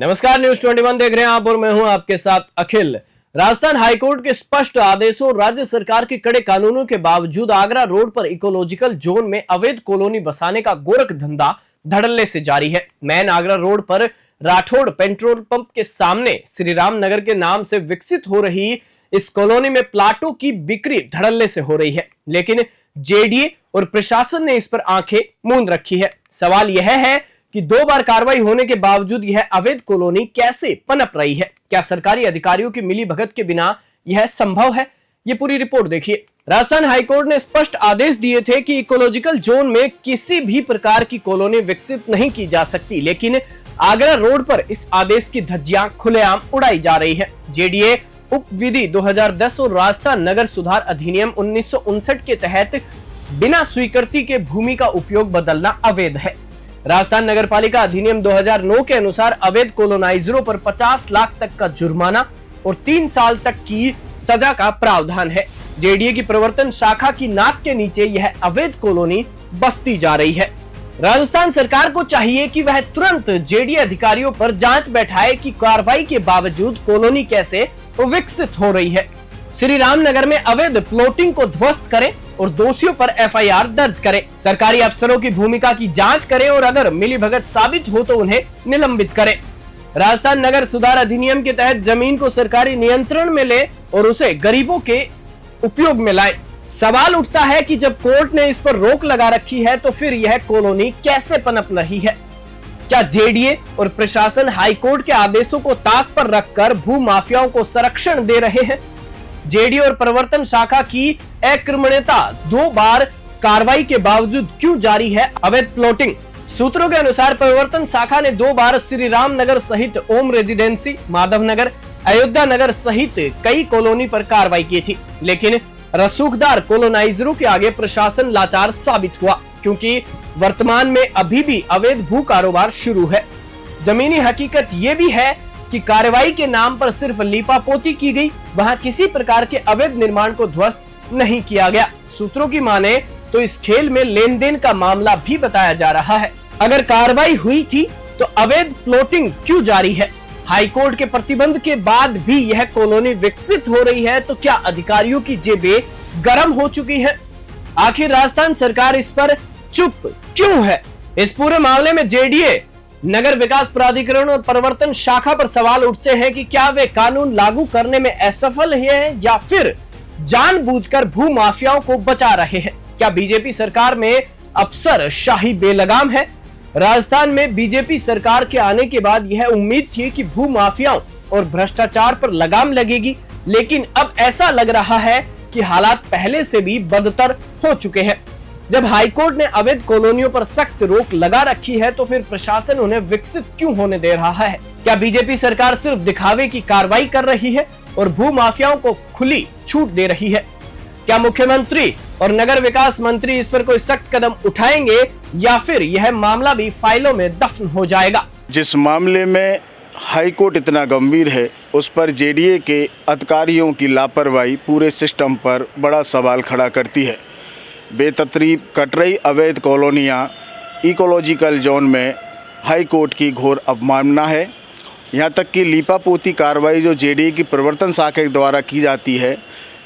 नमस्कार, न्यूज 21 देख रहे हैं आप और मैं हूं आपके साथ अखिल। राजस्थान हाईकोर्ट के स्पष्ट आदेशों और राज्य सरकार के कड़े कानूनों के बावजूद आगरा रोड पर इकोलॉजिकल जोन में अवैध कॉलोनी बसाने का गोरख धंधा धड़ल्ले से जारी है। मैन आगरा रोड पर राठौड़ पेट्रोल पंप के सामने श्री राम नगर के नाम से विकसित हो रही इस कॉलोनी में प्लाटों की बिक्री धड़ल्ले से हो रही है, लेकिन जेडीए और प्रशासन ने इस पर आंखें मूंद रखी है। सवाल यह है कि 2 बार कार्रवाई होने के बावजूद यह अवैध कॉलोनी कैसे पनप रही है? क्या सरकारी अधिकारियों की मिलीभगत के बिना यह संभव है? ये पूरी रिपोर्ट देखिए। राजस्थान हाईकोर्ट ने स्पष्ट आदेश दिए थे कि इकोलॉजिकल जोन में किसी भी प्रकार की कॉलोनी विकसित नहीं की जा सकती, लेकिन आगरा रोड पर इस आदेश की धज्जियां खुलेआम उड़ाई जा रही है। जेडीए उप विधि 2010 और राजस्थान नगर सुधार अधिनियम 1959 के तहत बिना स्वीकृति के भूमि का उपयोग बदलना अवैध है। राजस्थान नगर पालिका अधिनियम 2009 के अनुसार अवैध कॉलोनाइजरों पर 50 लाख तक का जुर्माना और 3 साल तक की सजा का प्रावधान है। जेडीए की प्रवर्तन शाखा की नाक के नीचे यह अवैध कॉलोनी बसती जा रही है। राजस्थान सरकार को चाहिए कि वह तुरंत जेडीए अधिकारियों पर जांच बैठाए कि कार्रवाई के बावजूद कॉलोनी कैसे विकसित हो रही है। श्री राम नगर में अवैध प्लॉटिंग को ध्वस्त करें और दोषियों पर एफआईआर दर्ज करें। सरकारी अफसरों की भूमिका की जांच करें और अगर मिलीभगत साबित हो तो उन्हें निलंबित करें। राजस्थान नगर सुधार अधिनियम के तहत जमीन को सरकारी नियंत्रण में ले और उसे गरीबों के उपयोग में लाए। सवाल उठता है कि जब कोर्ट ने इस पर रोक लगा रखी है तो फिर यह कॉलोनी कैसे पनप रही है? क्या जेडीए और प्रशासन हाईकोर्ट के आदेशों को ताक पर रखकर भू माफियाओं को संरक्षण दे रहे हैं? जेडीए और प्रवर्तन शाखा की अक्रमण्यता 2 बार कार्रवाई के बावजूद क्यों जारी है अवैध प्लॉटिंग? सूत्रों के अनुसार प्रवर्तन शाखा ने 2 बार श्री राम नगर सहित ओम रेजिडेंसी, माधव नगर, अयोध्या नगर सहित कई कॉलोनी पर कार्रवाई की थी, लेकिन रसूखदार कॉलोनाइजरों के आगे प्रशासन लाचार साबित हुआ, क्योंकि वर्तमान में अभी भी अवैध भू कारोबार शुरू है। जमीनी हकीकत ये भी है कि कार्रवाई के नाम पर सिर्फ लीपापोती की गई, वहां किसी प्रकार के अवैध निर्माण को ध्वस्त नहीं किया गया। सूत्रों की माने तो इस खेल में लेन देन का मामला भी बताया जा रहा है। अगर कार्रवाई हुई थी तो अवैध प्लॉटिंग क्यों जारी है? हाईकोर्ट के प्रतिबंध के बाद भी यह कॉलोनी विकसित हो रही है, तो क्या अधिकारियों की जेबें गर्म हो चुकी है? आखिर राजस्थान सरकार इस पर चुप क्यों है? इस पूरे मामले में जेडीए, नगर विकास प्राधिकरण और प्रवर्तन शाखा पर सवाल उठते हैं कि क्या वे कानून लागू करने में असफल हैं या फिर जानबूझकर भू माफियाओं को बचा रहे हैं? क्या बीजेपी सरकार में अफसर शाही बेलगाम है? राजस्थान में बीजेपी सरकार के आने के बाद यह उम्मीद थी कि भू माफियाओं और भ्रष्टाचार पर लगाम लगेगी, लेकिन अब ऐसा लग रहा है कि हालात पहले से भी बदतर हो चुके हैं। जब हाईकोर्ट ने अवैध कॉलोनियों पर सख्त रोक लगा रखी है तो फिर प्रशासन उन्हें विकसित क्यों होने दे रहा है? क्या बीजेपी सरकार सिर्फ दिखावे की कार्रवाई कर रही है और भू माफियाओं को खुली छूट दे रही है? क्या मुख्यमंत्री और नगर विकास मंत्री इस पर कोई सख्त कदम उठाएंगे या फिर यह मामला भी फाइलों में दफन हो जाएगा? जिस मामले में हाईकोर्ट इतना गंभीर है, उस पर जेडीए के अधिकारियों की लापरवाही पूरे सिस्टम पर बड़ा सवाल खड़ा करती है। बेतरतीब कट रही अवैध कॉलोनियाँ इकोलॉजिकल जोन में हाईकोर्ट की घोर अवमानना है। यहाँ तक कि लीपापोती कार्रवाई जो जेडीए की प्रवर्तन शाखा के द्वारा की जाती है,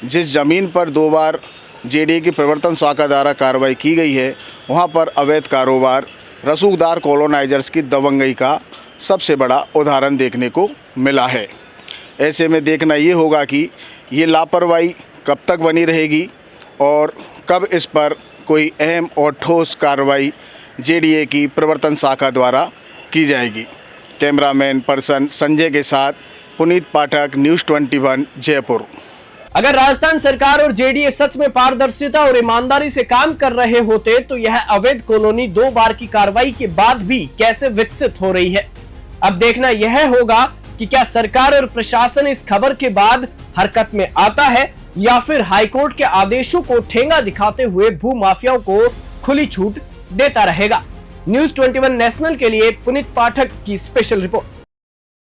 जिस ज़मीन पर 2 बार जेडीए की प्रवर्तन शाखा द्वारा कार्रवाई की गई है, वहाँ पर अवैध कारोबार, रसूखदार कॉलोनाइजर्स की दबंगई का सबसे बड़ा उदाहरण देखने को मिला है। ऐसे में देखना ये होगा कि ये लापरवाही कब तक बनी रहेगी और कब इस पर कोई अहम और ठोस कार्रवाई जेडीए की प्रवर्तन शाखा द्वारा की जाएगी। कैमरामैन पर्सन संजय के साथ पुनीत पाठक, न्यूज़ 21 जयपुर। अगर राजस्थान सरकार और जेडीए सच में पारदर्शिता और ईमानदारी से काम कर रहे होते तो यह अवैध कॉलोनी 2 बार की कार्रवाई के बाद भी कैसे विकसित हो रही है? अब देखना यह होगा कि क्या सरकार और प्रशासन इस खबर के बाद हरकत में आता है या फिर हाईकोर्ट के आदेशों को ठेंगा दिखाते हुए भू माफियाओं को खुली छूट देता रहेगा। न्यूज़ 21 नेशनल के लिए पुनीत पाठक की स्पेशल रिपोर्ट।